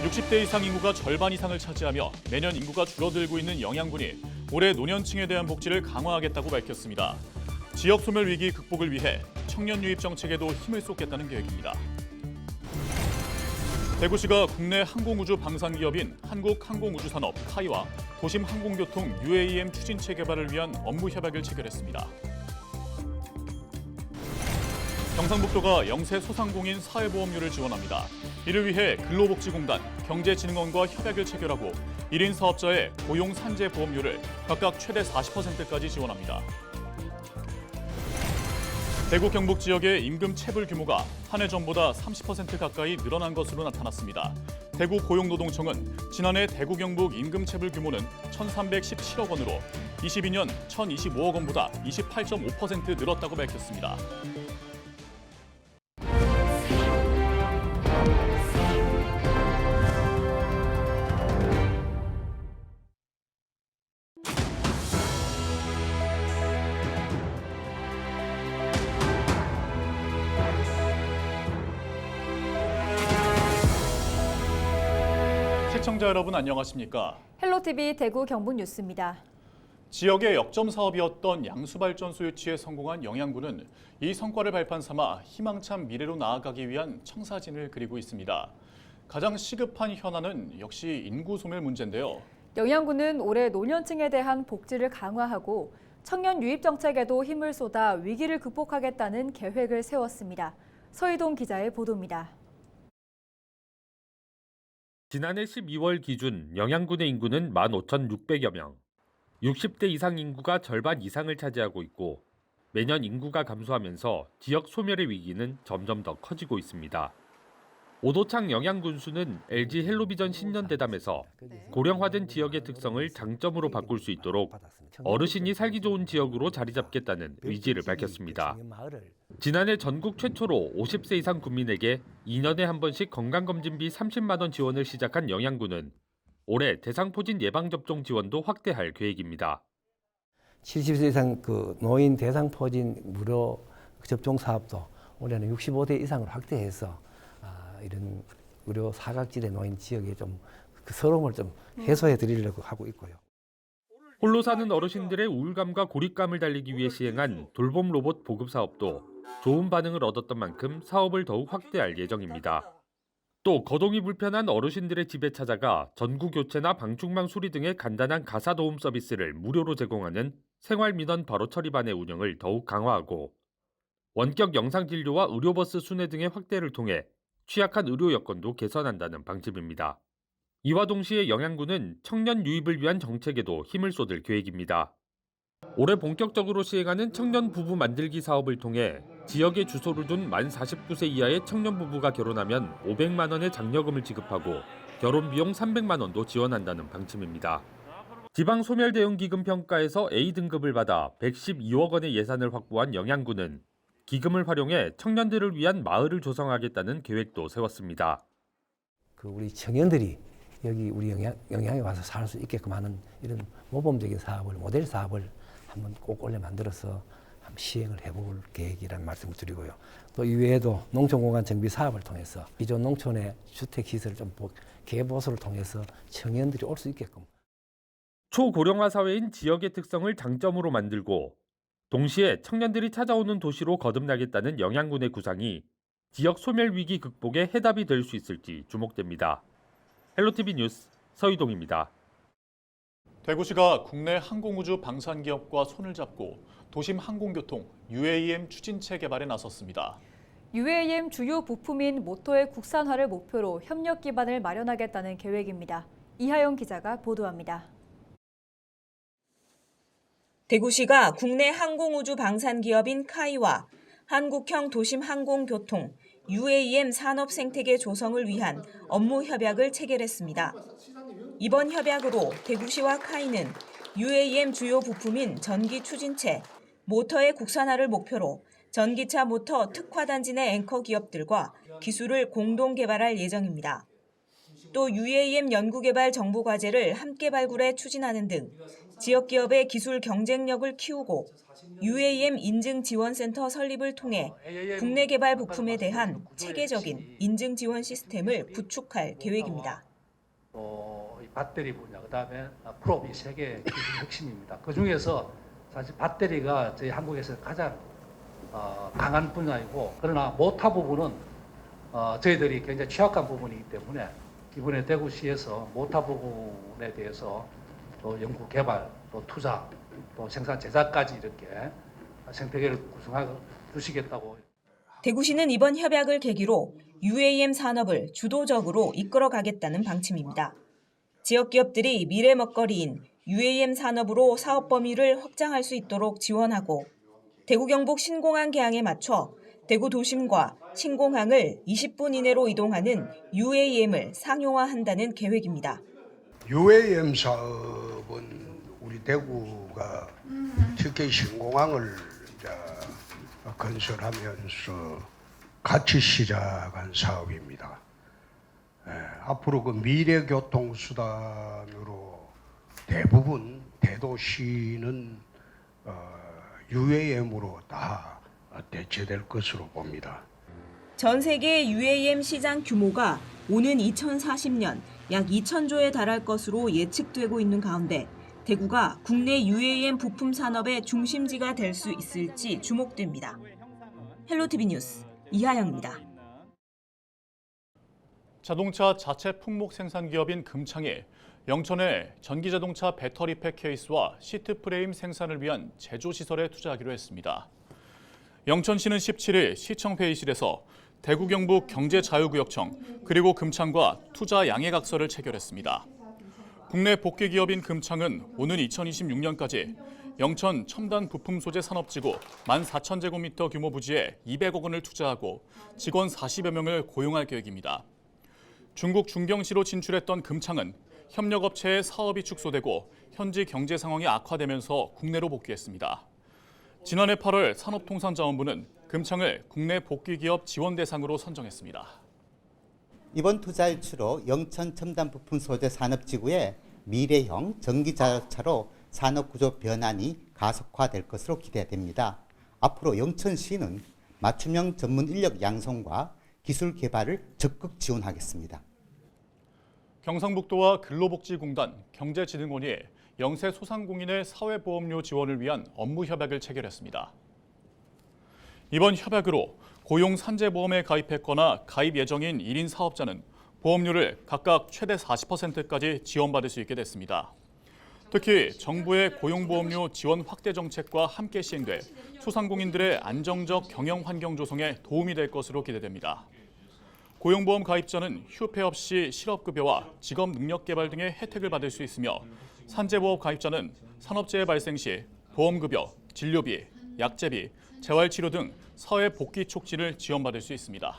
60대 이상 인구가 절반 이상을 차지하며 매년 인구가 줄어들고 있는 영양군이 올해 노년층에 대한 복지를 강화하겠다고 밝혔습니다. 지역 소멸 위기 극복을 위해 청년 유입 정책에도 힘을 쏟겠다는 계획입니다. 대구시가 국내 항공우주 방산기업인 한국항공우주산업 카이와 도심항공교통 UAM 추진체 개발을 위한 업무 협약을 체결했습니다. 경상북도가 영세 소상공인 사회보험료를 지원합니다. 이를 위해 근로복지공단, 경제진흥원과 협약을 체결하고 1인 사업자의 고용 산재 보험료를 각각 최대 40%까지 지원합니다. 대구 경북 지역의 임금 체불 규모가 한 해 전보다 30% 가까이 늘어난 것으로 나타났습니다. 대구 고용노동청은 지난해 대구 경북 임금 체불 규모는 1,317억 원으로 22년 1,025억 원보다 28.5% 늘었다고 밝혔습니다. 시청자 여러분 안녕하십니까? 헬로티비 대구 경북 뉴스입니다. 지역의 역점 사업이었던 양수발전소 유치에 성공한 영양군은 이 성과를 발판 삼아 희망찬 미래로 나아가기 위한 청사진을 그리고 있습니다. 가장 시급한 현안은 역시 인구 소멸 문제인데요. 영양군은 올해 노년층에 대한 복지를 강화하고 청년 유입 정책에도 힘을 쏟아 위기를 극복하겠다는 계획을 세웠습니다. 서희동 기자의 보도입니다. 지난해 12월 기준 영양군의 인구는 15,600여 명. 60대 이상 인구가 절반 이상을 차지하고 있고 매년 인구가 감소하면서 지역 소멸의 위기는 점점 더 커지고 있습니다. 오도창 영양군수는 LG 헬로비전 신년대담에서 고령화된 지역의 특성을 장점으로 바꿀 수 있도록 어르신이 살기 좋은 지역으로 자리 잡겠다는 의지를 밝혔습니다. 지난해 전국 최초로 50세 이상 국민에게 2년에 한 번씩 건강검진비 30만 원 지원을 시작한 영양군은 올해 대상포진 예방접종 지원도 확대할 계획입니다. 70세 이상 노인 대상포진 무료 접종 사업도 올해는 65세 이상으로 확대해서 이런 의료 사각지대 노인 지역에 좀 서러움을 좀 해소해 드리려고 하고 있고요. 홀로 사는 어르신들의 우울감과 고립감을 달리기 위해 시행한 돌봄 로봇 보급 사업도 좋은 반응을 얻었던 만큼 사업을 더욱 확대할 예정입니다. 또 거동이 불편한 어르신들의 집에 찾아가 전구 교체나 방충망 수리 등의 간단한 가사 도움 서비스를 무료로 제공하는 생활민원 바로 처리반의 운영을 더욱 강화하고 원격 영상 진료와 의료버스 순회 등의 확대를 통해 취약한 의료 여건도 개선한다는 방침입니다. 이와 동시에 영양군은 청년 유입을 위한 정책에도 힘을 쏟을 계획입니다. 올해 본격적으로 시행하는 청년 부부 만들기 사업을 통해 지역에 주소를 둔 만 49세 이하의 청년 부부가 결혼하면 500만 원의 장려금을 지급하고 결혼 비용 300만 원도 지원한다는 방침입니다. 지방소멸대응기금 평가에서 A등급을 받아 112억 원의 예산을 확보한 영양군은 기금을 활용해 청년들을 위한 마을을 조성하겠다는 계획도 세웠습니다. 우리 청년들이 여기 우리 영양에 와서 살 수 있게끔 하는 이런 모범적인 사업을 모델 사업을 한번 꼭 올려 만들어서 한번 시행을 해볼 계획이라는 말씀을 드리고요. 또 이외에도 농촌공간 정비 사업을 통해서 기존 농촌의 주택 시설을 좀 개보수를 통해서 청년들이 올 수 있게끔. 초고령화 사회인 지역의 특성을 장점으로 만들고 동시에 청년들이 찾아오는 도시로 거듭나겠다는 영양군의 구상이 지역 소멸 위기 극복에 해답이 될 수 있을지 주목됩니다. 헬로티비 뉴스 서희동입니다. 대구시가 국내 항공우주 방산기업과 손을 잡고 도심 항공교통 UAM 추진체 개발에 나섰습니다. UAM 주요 부품인 모터의 국산화를 목표로 협력 기반을 마련하겠다는 계획입니다. 이하영 기자가 보도합니다. 대구시가 국내 항공우주 방산기업인 카이와 한국형 도심항공교통 UAM 산업 생태계 조성을 위한 업무 협약을 체결했습니다. 이번 협약으로 대구시와 카이는 UAM 주요 부품인 전기 추진체, 모터의 국산화를 목표로 전기차 모터 특화단지 내 앵커 기업들과 기술을 공동 개발할 예정입니다. 또 UAM 연구개발 정보과제를 함께 발굴해 추진하는 등 지역 기업의 기술 경쟁력을 키우고 UAM 인증 지원센터 설립을 통해 국내 개발 부품에 대한 체계적인 인증 지원 시스템을 구축할 계획입니다. 이 배터리 분야, 그다음에 프롭 이 세 개 기술 핵심입니다. 그 중에서 사실 배터리가 저희 한국에서 가장 강한 분야이고, 그러나 모타 부분은 저희들이 굉장히 취약한 부분이기 때문에 이번에 대구시에서 모타 부분에 대해서 또 연구 개발, 또 투자, 또 생산 제작까지 이렇게 생태계를 구성해 주시겠다고. 대구시는 이번 협약을 계기로 UAM 산업을 주도적으로 이끌어가겠다는 방침입니다. 지역 기업들이 미래 먹거리인 UAM 산업으로 사업 범위를 확장할 수 있도록 지원하고, 대구 경북 신공항 개항에 맞춰 대구 도심과 신공항을 20분 이내로 이동하는 UAM을 상용화한다는 계획입니다. UAM 사업은 우리 대구가 특히 신공항을 건설하면서 같이 시작한 사업입니다. 앞으로 그 미래 교통 수단으로 대부분 대도시는 UAM으로 다 대체될 것으로 봅니다. 전 세계 UAM 시장 규모가 오는 2040년 약 2,000조에 달할 것으로 예측되고 있는 가운데 대구가 국내 UAM 부품 산업의 중심지가 될 수 있을지 주목됩니다. 헬로티비 뉴스 이하영입니다. 자동차 자체 품목 생산 기업인 금창이 영천에 전기자동차 배터리팩 케이스와 시트 프레임 생산을 위한 제조시설에 투자하기로 했습니다. 영천시는 17일 시청 회의실에서 대구 경북 경제자유구역청 그리고 금창과 투자 양해각서를 체결했습니다. 국내 복귀 기업인 금창은 오는 2026년까지 영천 첨단 부품 소재 산업지구 14,000제곱미터 규모 부지에 200억 원을 투자하고 직원 40여 명을 고용할 계획입니다. 중국 중경시로 진출했던 금창은 협력업체의 사업이 축소되고 현지 경제 상황이 악화되면서 국내로 복귀했습니다. 지난해 8월 산업통상자원부는 금창을 국내 복귀 기업 지원 대상으로 선정했습니다. 이번 투자 일치로 영천 첨단 부품 소재 산업지구의 미래형 전기자동차로 산업구조 변환이 가속화될 것으로 기대됩니다. 앞으로 영천시는 맞춤형 전문 인력 양성과 기술 개발을 적극 지원하겠습니다. 경상북도와 근로복지공단, 경제진흥원이 영세 소상공인의 사회보험료 지원을 위한 업무 협약을 체결했습니다. 이번 협약으로 고용 산재보험에 가입했거나 가입 예정인 1인 사업자는 보험료를 각각 최대 40%까지 지원받을 수 있게 됐습니다. 특히 정부의 고용보험료 지원 확대 정책과 함께 시행돼 소상공인들의 안정적 경영 환경 조성에 도움이 될 것으로 기대됩니다. 고용보험 가입자는 휴폐 없이 실업급여와 직업 능력 개발 등의 혜택을 받을 수 있으며 산재보험 가입자는 산업재해 발생 시 보험급여, 진료비, 약제비, 재활치료 등 사회 복귀 촉진을 지원받을 수 있습니다.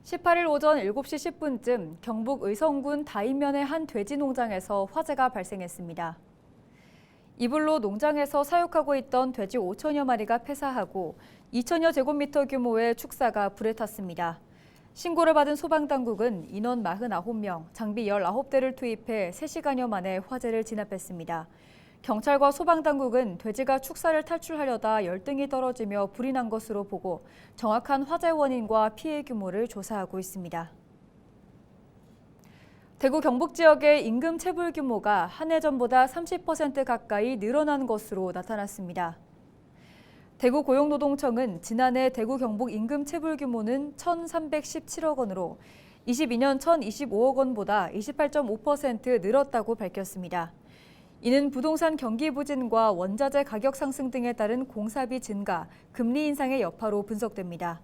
18일 오전 7시 10분쯤 경북 의성군 다인면의 한 돼지 농장에서 화재가 발생했습니다. 이불로 농장에서 사육하고 있던 돼지 5천여 마리가 폐사하고 2천여 제곱미터 규모의 축사가 불에 탔습니다. 신고를 받은 소방당국은 인원 49명, 장비 19대를 투입해 3시간여 만에 화재를 진압했습니다. 경찰과 소방당국은 돼지가 축사를 탈출하려다 열등이 떨어지며 불이 난 것으로 보고 정확한 화재 원인과 피해 규모를 조사하고 있습니다. 대구 경북 지역의 임금 체불 규모가 한 해 전보다 30% 가까이 늘어난 것으로 나타났습니다. 대구 고용노동청은 지난해 대구 경북 임금 체불 규모는 1,317억 원으로 22년 1,025억 원보다 28.5% 늘었다고 밝혔습니다. 이는 부동산 경기 부진과 원자재 가격 상승 등에 따른 공사비 증가, 금리 인상의 여파로 분석됩니다.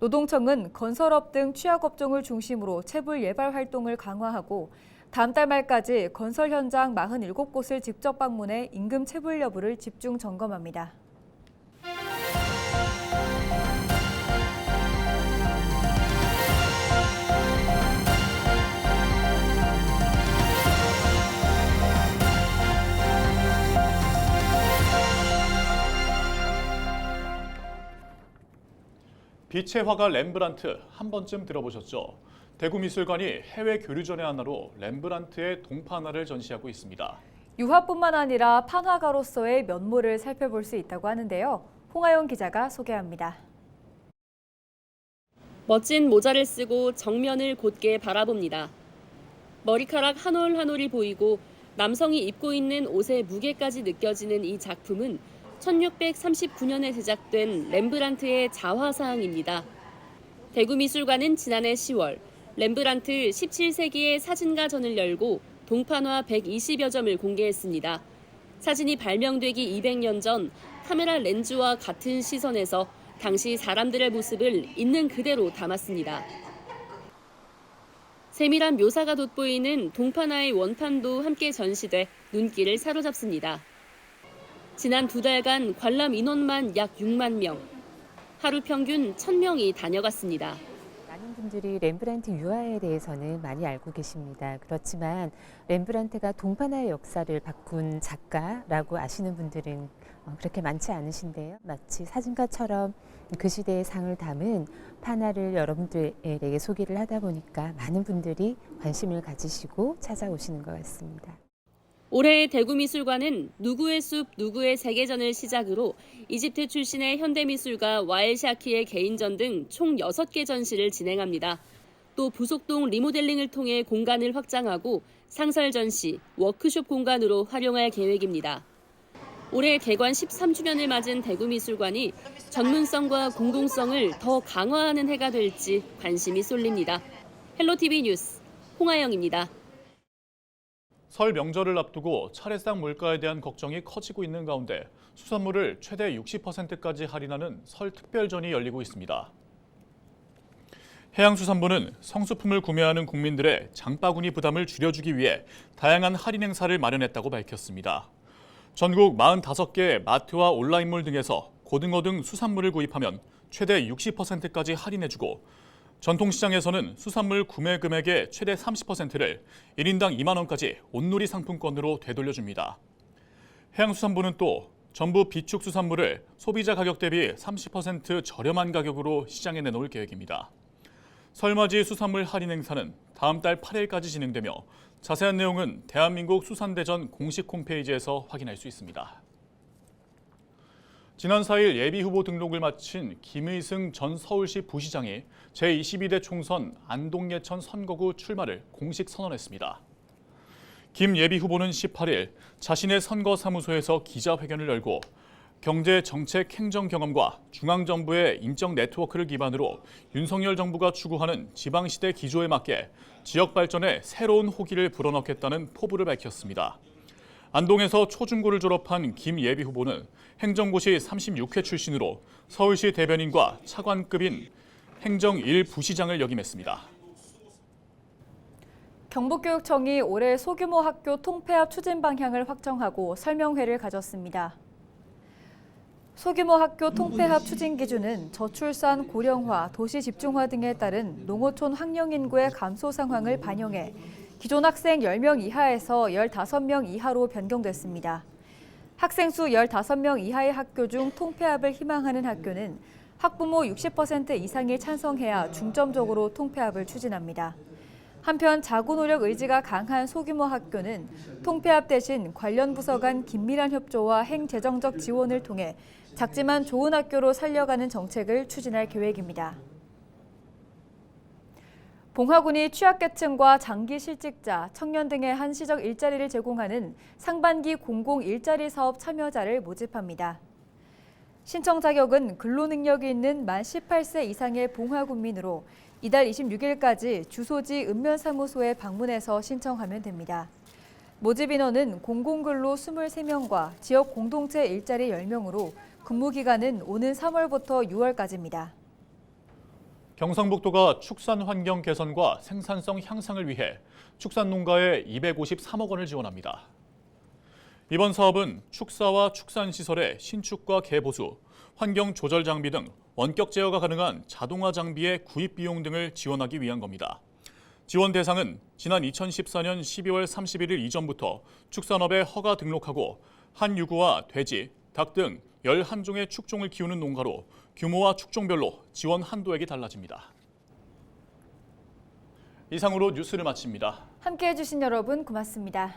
노동청은 건설업 등 취약업종을 중심으로 체불 예발 활동을 강화하고 다음 달 말까지 건설 현장 47곳을 직접 방문해 임금 체불 여부를 집중 점검합니다. 빛의 화가 렘브란트 한 번쯤 들어보셨죠? 대구미술관이 해외 교류전의 하나로 렘브란트의 동판화를 전시하고 있습니다. 유화뿐만 아니라 판화가로서의 면모를 살펴볼 수 있다고 하는데요. 홍하영 기자가 소개합니다. 멋진 모자를 쓰고 정면을 곧게 바라봅니다. 머리카락 한 올 한 올이 보이고 남성이 입고 있는 옷의 무게까지 느껴지는 이 작품은 1639년에 제작된 렘브란트의 자화상입니다. 대구미술관은 지난해 10월 렘브란트 17세기의 사진가전을 열고 동판화 120여 점을 공개했습니다. 사진이 발명되기 200년 전 카메라 렌즈와 같은 시선에서 당시 사람들의 모습을 있는 그대로 담았습니다. 세밀한 묘사가 돋보이는 동판화의 원판도 함께 전시돼 눈길을 사로잡습니다. 지난 2달간 관람 인원만 약 6만 명, 하루 평균 1,000명이 다녀갔습니다. 많은 분들이 렘브란트 유화에 대해서는 많이 알고 계십니다. 그렇지만 렘브란트가 동판화의 역사를 바꾼 작가라고 아시는 분들은 그렇게 많지 않으신데요. 마치 사진가처럼 그 시대의 상을 담은 판화를 여러분들에게 소개를 하다 보니까 많은 분들이 관심을 가지시고 찾아오시는 것 같습니다. 올해 대구미술관은 누구의 숲, 누구의 세계전을 시작으로 이집트 출신의 현대미술가 와엘 샤키의 개인전 등 총 6개 전시를 진행합니다. 또 부속동 리모델링을 통해 공간을 확장하고 상설 전시, 워크숍 공간으로 활용할 계획입니다. 올해 개관 13주년을 맞은 대구미술관이 전문성과 공동성을 더 강화하는 해가 될지 관심이 쏠립니다. 헬로티비 뉴스 홍하영입니다. 설 명절을 앞두고 차례상 물가에 대한 걱정이 커지고 있는 가운데 수산물을 최대 60%까지 할인하는 설 특별전이 열리고 있습니다. 해양수산부는 성수품을 구매하는 국민들의 장바구니 부담을 줄여주기 위해 다양한 할인 행사를 마련했다고 밝혔습니다. 전국 45개 마트와 온라인몰 등에서 고등어 등 수산물을 구입하면 최대 60%까지 할인해주고 전통시장에서는 수산물 구매 금액의 최대 30%를 1인당 2만 원까지 온누리 상품권으로 되돌려줍니다. 해양수산부는 또 전부 비축 수산물을 소비자 가격 대비 30% 저렴한 가격으로 시장에 내놓을 계획입니다. 설맞이 수산물 할인 행사는 다음 달 8일까지 진행되며 자세한 내용은 대한민국 수산대전 공식 홈페이지에서 확인할 수 있습니다. 지난 4일 예비후보 등록을 마친 김의승 전 서울시 부시장이 제22대 총선 안동예천 선거구 출마를 공식 선언했습니다. 김 예비후보는 18일 자신의 선거사무소에서 기자회견을 열고 경제, 정책, 행정 경험과 중앙정부의 인적 네트워크를 기반으로 윤석열 정부가 추구하는 지방시대 기조에 맞게 지역 발전에 새로운 호기를 불어넣겠다는 포부를 밝혔습니다. 안동에서 초중고를 졸업한 김 예비후보는 행정고시 36회 출신으로 서울시 대변인과 차관급인 행정 1부시장을 역임했습니다. 경북교육청이 올해 소규모 학교 통폐합 추진 방향을 확정하고 설명회를 가졌습니다. 소규모 학교 통폐합 추진 기준은 저출산, 고령화, 도시 집중화 등에 따른 농어촌 학령 인구의 감소 상황을 반영해 기존 학생 10명 이하에서 15명 이하로 변경됐습니다. 학생 수 15명 이하의 학교 중 통폐합을 희망하는 학교는 학부모 60% 이상이 찬성해야 중점적으로 통폐합을 추진합니다. 한편 자구노력 의지가 강한 소규모 학교는 통폐합 대신 관련 부서 간 긴밀한 협조와 행재정적 지원을 통해 작지만 좋은 학교로 살려가는 정책을 추진할 계획입니다. 봉화군이 취약계층과 장기실직자, 청년 등의 한시적 일자리를 제공하는 상반기 공공 일자리 사업 참여자를 모집합니다. 신청 자격은 근로능력이 있는 만 18세 이상의 봉화군민으로 이달 26일까지 주소지 읍면사무소에 방문해서 신청하면 됩니다. 모집 인원은 공공근로 23명과 지역 공동체 일자리 10명으로 근무 기간은 오는 3월부터 6월까지입니다. 경상북도가 축산 환경 개선과 생산성 향상을 위해 축산농가에 253억 원을 지원합니다. 이번 사업은 축사와 축산시설의 신축과 개보수, 환경 조절 장비 등 원격 제어가 가능한 자동화 장비의 구입 비용 등을 지원하기 위한 겁니다. 지원 대상은 지난 2014년 12월 31일 이전부터 축산업에 허가 등록하고 한유구와 돼지, 닭 등 11종의 축종을 키우는 농가로 규모와 축종별로 지원 한도액이 달라집니다. 이상으로 뉴스를 마칩니다. 함께해 주신 여러분 고맙습니다.